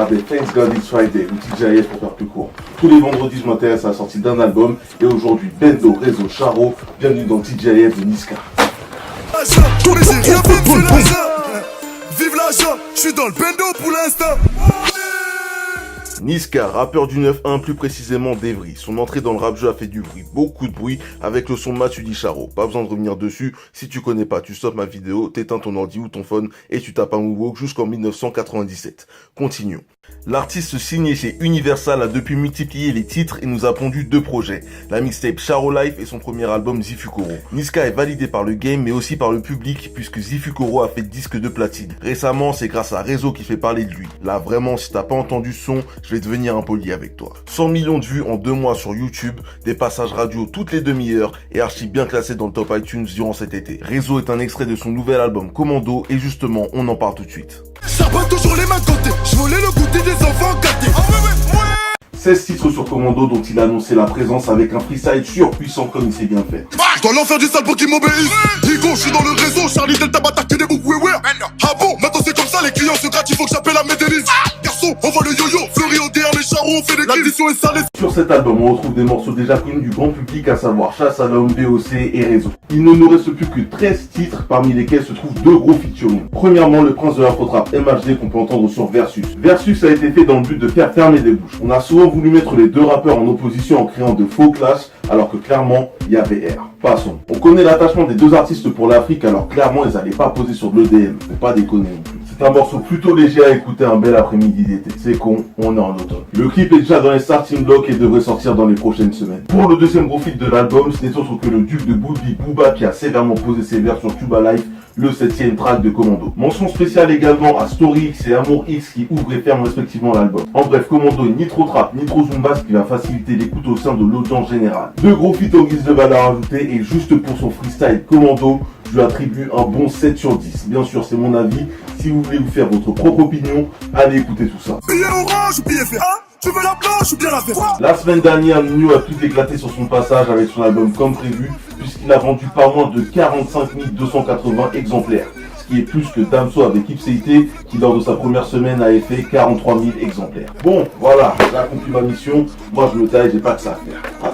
regardez Thanks God It's Friday ou TGIF pour faire plus court. Tous les vendredis, je m'intéresse à la sortie d'un album et aujourd'hui, Bendo, Réseau, Charo, bienvenue dans TGIF de Niska. Vive l'argent, je suis dans le Bendo pour l'instant. Niska, rappeur du 9-1, plus précisément d'Evry. Son entrée dans le rap-jeu a fait du bruit, beaucoup de bruit, avec le son Matsudi Charo. Pas besoin de revenir dessus, si tu connais pas, tu stoppes ma vidéo, t'éteins ton ordi ou ton phone et tu tapes un Moonwalk jusqu'en 1997. Continuons. L'artiste signé chez Universal a depuis multiplié les titres et nous a pondu 2 projets. La mixtape Charo Life et son premier album Zifukoro. Niska est validé par le game mais aussi par le public puisque Zifukoro a fait disque de platine. Récemment, c'est grâce à Réseau qui fait parler de lui. Là vraiment, si t'as pas entendu ce son, je vais devenir impoli avec toi. 100 millions de vues en 2 mois sur YouTube, des passages radio toutes les demi-heures et archi bien classé dans le top iTunes durant cet été. Réseau est un extrait de son nouvel album Commando et justement, on en parle tout de suite. J'abonne toujours les mains côté, je volais le goûter des enfants gâtés. 16 titres sur Commando dont il a annoncé la présence avec un freestyle surpuissant comme il sait bien faire. Je dois leur faire du sale pour qu'ils m'obéissent. Digo, je suis dans le réseau, Charlie Delta m'attaque que des boucs, ouais. Ah bon, maintenant c'est comme ça, les clients se grattent, il faut que j'appelle la Médélis. Garçon, on voit le yo-yo, Fleury au DR, les charros, on fait des l'addition est salée. Sur cet album, on retrouve des morceaux déjà connus du grand public, à savoir Chasse à l'homme, BOC et Réseau. Il ne nous reste plus que 13 titres, parmi lesquels se trouvent 2 gros featuring. Premièrement, le prince de l'afro-trap MHD qu'on peut entendre sur Versus. Versus a été fait dans le but de faire fermer des bouches. On a souvent voulu mettre les 2 rappeurs en opposition en créant de faux clashs, alors que clairement, il y avait R. Passons. On connaît l'attachement des 2 artistes pour l'Afrique, alors clairement, ils n'allaient pas poser sur de l'EDM. Faut pas déconner non plus. C'est un morceau plutôt léger à écouter un bel après-midi d'été. C'est con, on est en automne. Le clip est déjà dans les starting blocks et devrait sortir dans les prochaines semaines. Pour le deuxième gros feat de l'album, ce n'est autre que le duc de Boulby Booba qui a sévèrement posé ses vers sur Cuba Life, le 7ème track de Commando. Mention spéciale également à Story X et Amour X qui ouvrent et ferment respectivement l'album. En bref, Commando est ni trop trap, ni trop zumba, ce qui va faciliter l'écoute au sein de l'audience générale. 2 gros feats en guise de valeur ajoutée et juste pour son freestyle Commando, je lui attribue un bon 7 sur 10. Bien sûr, c'est mon avis. Si vous voulez vous faire votre propre opinion, allez écouter tout ça. Billet orange ou billet vert, tu veux la blanche ou bien la verte? La semaine dernière, Nino a tout éclaté sur son passage avec son album comme prévu, puisqu'il a vendu pas moins de 45 280 exemplaires. Ce qui est plus que Damso avec Ipséité, qui lors de sa première semaine avait fait 43 000 exemplaires. Bon, voilà, j'ai accompli ma mission. Moi, je me taille, j'ai pas que ça à faire.